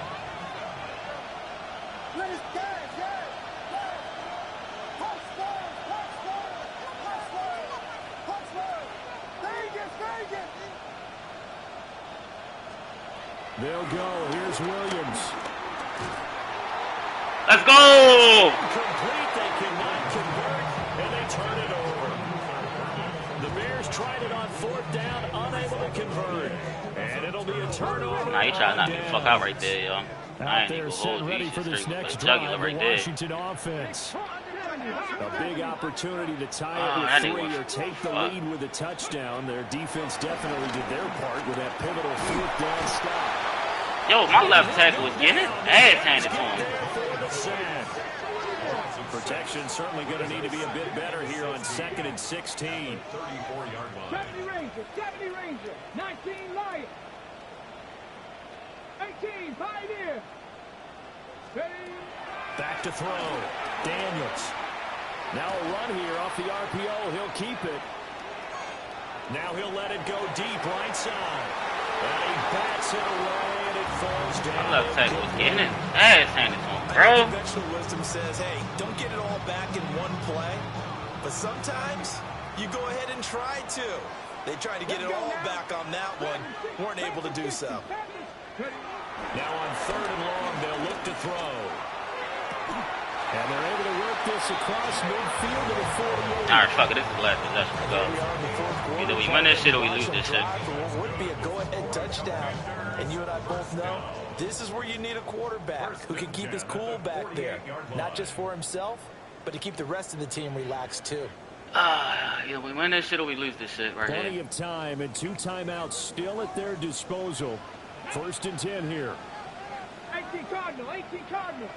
They'll go. Here's Williams. Let's go! Complete. They cannot convert, and they turn it over. The Bears tried it on 4th down, unable to convert. And it'll be a turnover. Nah, he tried to knock me the fuck out right there, yo. I ain't Out even there, hold set you. ready for this Straight next jugular drive. right The there. Washington offense. A big opportunity to tie that it with nigga 3 or was take the fuck. lead with a touchdown. Their defense definitely did their part with that pivotal 4th down stop. Yo, my left tackle was getting his ass handed to him. Protection certainly going to need to be a bit better here on 2nd and 16. 34-yard line. 70 Ranger, 19 Lion, 18 Pioneer. Back to throw. Daniels. Now a run here off the RPO. He'll keep it. Now he'll let it go deep right side. And he bats it away, and it falls down. My left tackle was getting his ass handed to him, bro. Conventional wisdom says, hey, don't get it all back in one play. But sometimes you go ahead and try to. They tried to get it all back on that one. Weren't able to do so. Now on 3rd and long, they'll look to throw. And they're able to work this across midfield to the 48. Alright, fuck it. This is the last possession. Go. Either we win this shit or we lose this shit. What would be a go-ahead touchdown. And you and I both know this is where you need a quarterback who can keep his cool back there. Not just for himself, but to keep the rest of the team relaxed too. Either we win this shit or we lose this shit right Plenty here. of time and 2 timeouts still at their disposal. 1st and 10 here. 18 Cardinal, 18 Cardinal.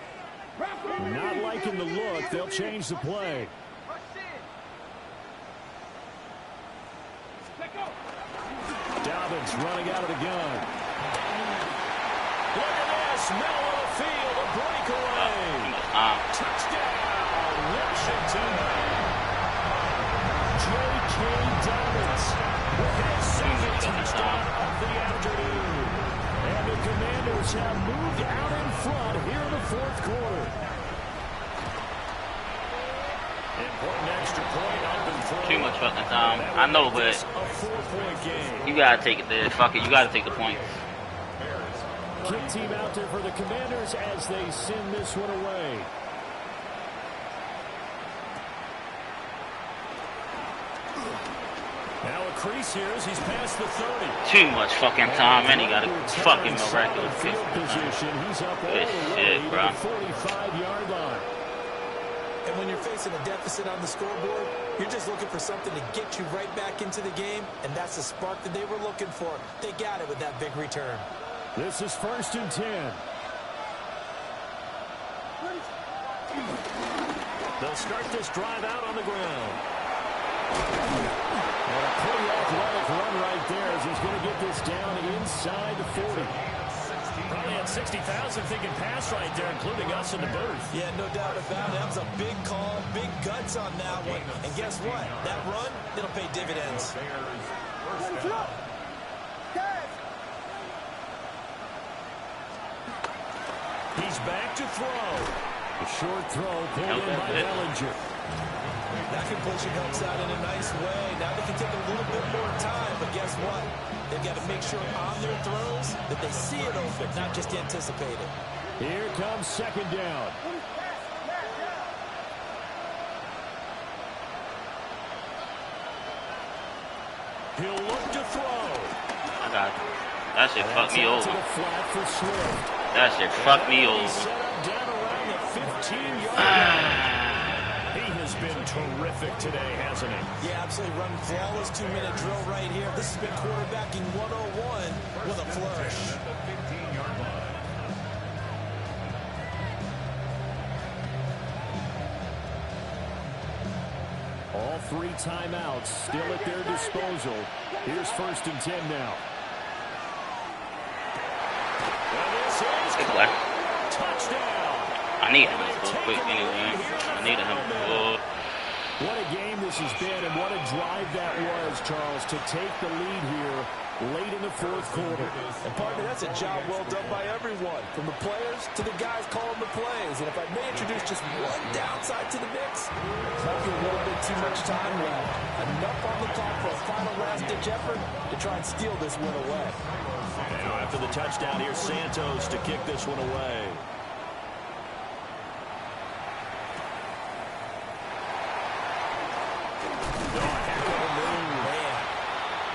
Not liking the look. They'll change the play. Dobbins running out of the gun. Look at this. Middle of the field. A breakaway. Touchdown, Washington. J.K. Dobbins with his 2nd touchdown of the afternoon. And the Commanders have moved out in front here in the 4th quarter. Important extra point up and through. Too much fucking time. I know, but A 4-point game. you gotta take it there. Fuck it. You gotta take the points. Kick team out there for the Commanders as they send this one away. Now a crease here as he's past the 30. Too much fucking time, and he got a fucking miraculous kick. Field position. He's up all Good the shit, way bro. to the 45-yard line. And when you're facing a deficit on the scoreboard, you're just looking for something to get you right back into the game, and that's the spark that they were looking for. They got it with that big return. This is 1st and 10. They'll start this drive out on the ground. And a pretty athletic run right there as he's going to get this down inside the 40. Probably had 60,000 thinking pass right there, including us in the booth. Yeah, no doubt about it. That was a big call, big guts on that one. And guess what? That run, it'll pay dividends. He's back to throw. A short throw pulled in by Bellinger. That completion helps out in a nice way. Now they can take a little bit more time, but guess what? They've got to make sure on their throws that they see it open, not just anticipate it. Here comes 2nd down. He'll look to throw. I got it. That shit fucked me over. To the flat for Swift. That shit fucked me over. Set up down around the 15-yard line. He has been terrific today, hasn't he? Yeah, absolutely running flawless 2-minute drill right here. This has been quarterbacking 101 with a flourish. All 3 timeouts still at their disposal. Here's 1st and 10 now. And this is Good play. touchdown. I needed him to go quick anyway. I needed him to go. What a game this has been, and what a drive that was, Charles, to take the lead here late in the 4th quarter. And partner, that's a job well done by everyone, from the players to the guys calling the plays. And if I may introduce just one downside to the mix, might be a little bit too much time left. Enough on the clock for a final last-ditch effort to try and steal this win away. Now after the touchdown, here's Santos to kick this one away.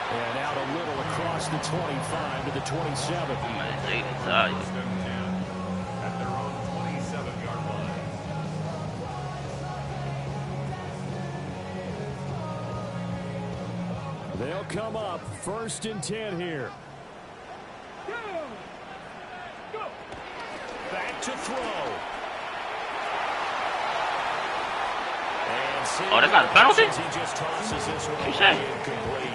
And out a little across the 25 to the 27. Man, they tired. At their own 27-yard line. They'll come up 1st and 10 here. Back to throw. Oh, that's not a penalty? He just tosses this one Touche. away incomplete.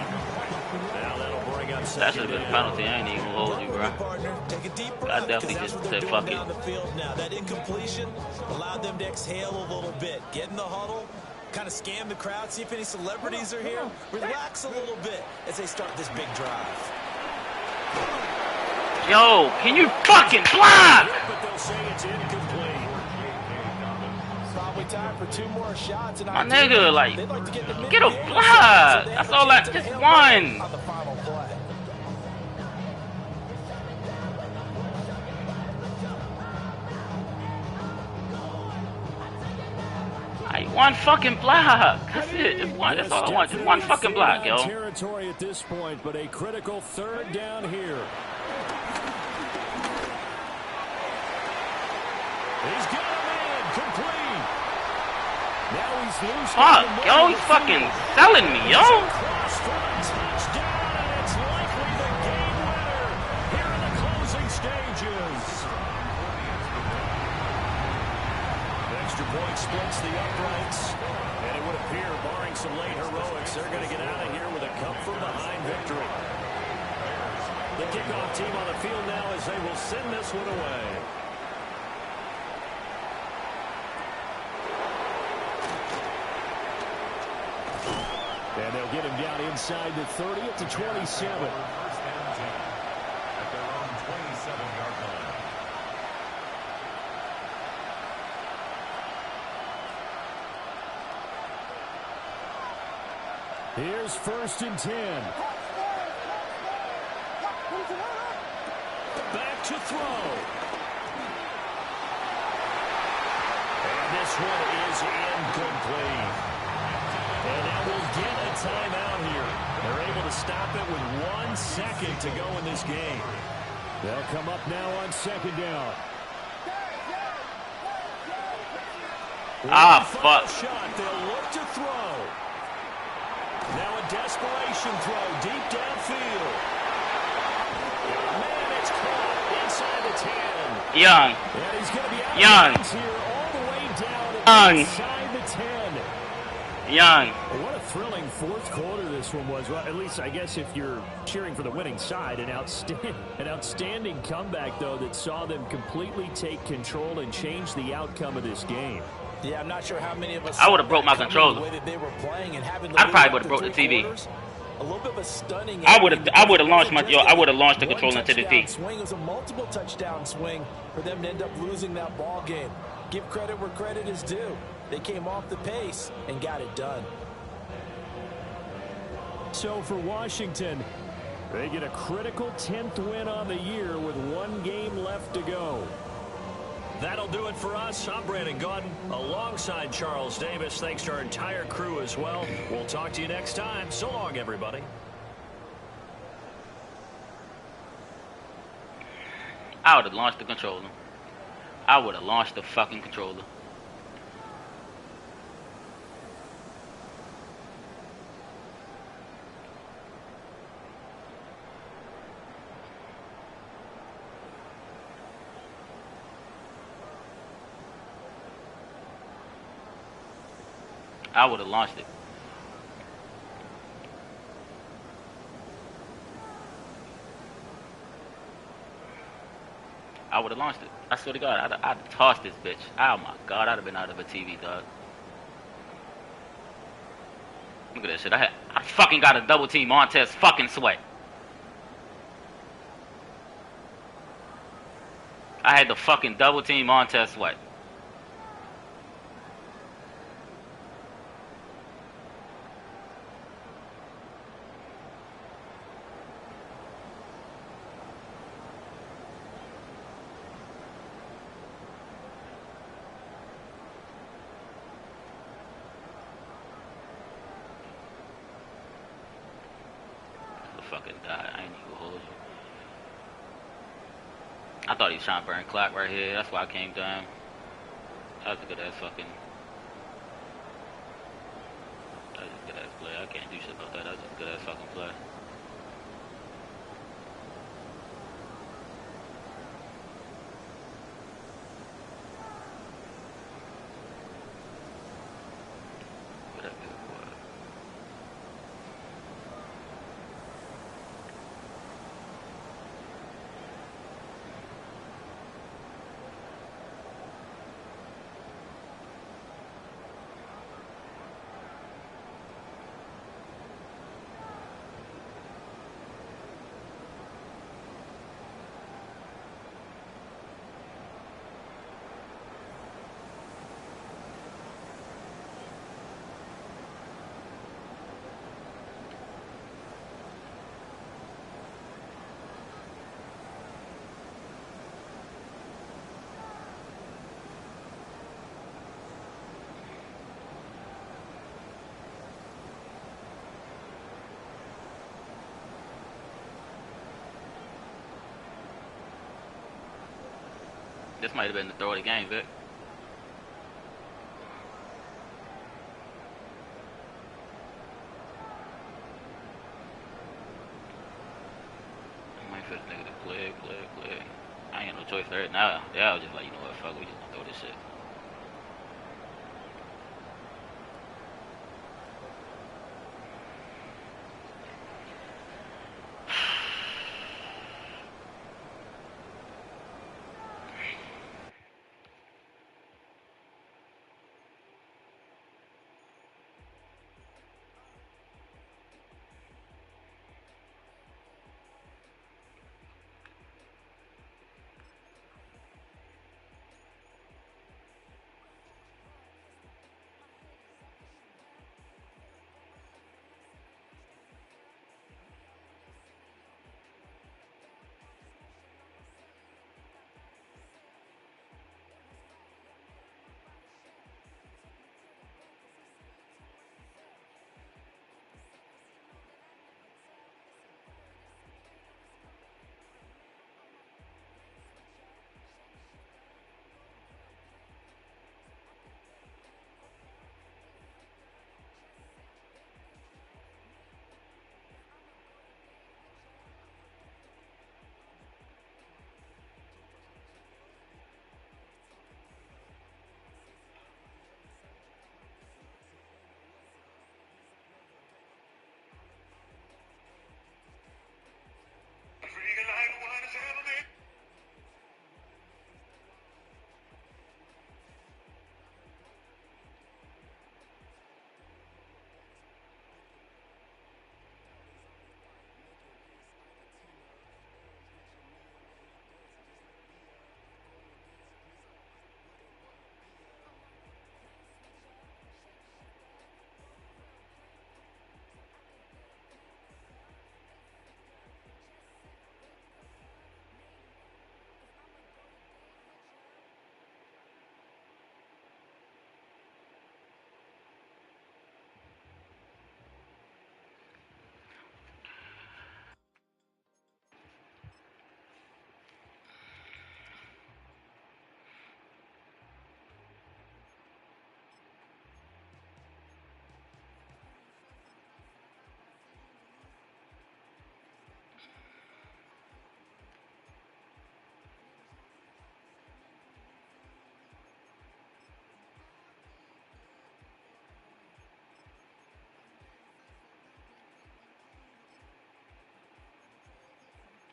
Now that'll bring up That should have been a penalty. I ain't even gonna hold you, bro. Partner, take a deep breath, I definitely because just that's what they're said, doing fuck it. down the field now. That incompletion allowed them to exhale a little bit, get in the huddle, kind of scan the crowd, see if any celebrities are here, relax a little bit as they start this big drive. Yo, can you fucking block? But they'll say it's incomplete. Bob, We tied for 2 more shots. And My nigga, like, they'd like to get the get a block. That's all that. Just one. On the final play. One fucking block. That's it. Just one. That's all I want. Just one fucking block, yo. Territory at this point, but a critical 3rd down here. He's got a man complete. Now he's loose. Fuck, yo. He's fucking selling me, yo. Across for a touchdown, and it's likely the game winner here in the closing stages. Extra point splits the uprights, and it would appear, barring some late heroics, they're going to get out of here with a come-from-behind victory. The kickoff team on the field now as they will send this one away. And they'll get him down inside the 30 at the 27. First and 10 at their own 27-yard line. Here's 1st and 10. Back to throw. And this one is incomplete. And now we'll get a timeout here. They're able to stop it with 1 second to go in this game. They'll come up now on 2nd down. Ah, fuck. Shot. They'll look to throw. Now a desperation throw deep downfield. Man, it's caught inside the 10. Young. And he's going to be out Young. of here all the way down inside the 10. Young. What a thrilling 4th quarter this one was. Well, at least I guess if you're cheering for the winning side, an outstanding comeback, though, that saw them completely take control and change the outcome of this game. Yeah, I'm not sure how many of us. I would have broke my controller. The way that they were playing and having I probably would have broke the TV. A little bit of a stunning. I would have launched the controller into the feet. Swing. It was a multiple touchdown swing for them to end up losing that ball game. Give credit where credit is due. They came off the pace and got it done. So for Washington, they get a critical 10th win on the year with 1 game left to go. That'll do it for us. I'm Brandon Gaudin alongside Charles Davis. Thanks to our entire crew as well. We'll talk to you next time. So long, everybody. I would have launched the controller. I would have launched the fucking controller. I would have launched it. I would have launched it. I swear to God, I'd have tossed this bitch. Oh my God, I'd have been out of a TV, dog. Look at that shit. I fucking got a double team Montez fucking Sweat. I had the fucking double team Montez Sweat. Fucking die. I ain't even gonna hold you. I thought he was trying to burn clock right here. That's why I came down. That was a good ass fucking. That was a good ass play. I can't do shit about that. That was a good ass fucking play. This might have been the throw of the game, Vic. I might feel the nigga to play. I ain't got no choice there now. Yeah, I was just like, you know what, fuck, we just gonna throw this shit.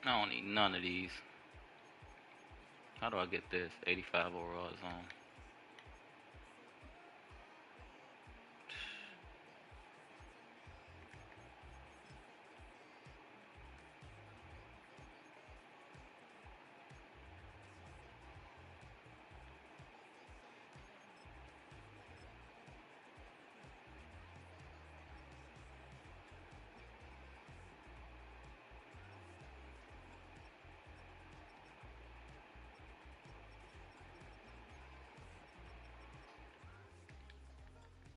I don't need none of these. How do I get this? 85 overall zone.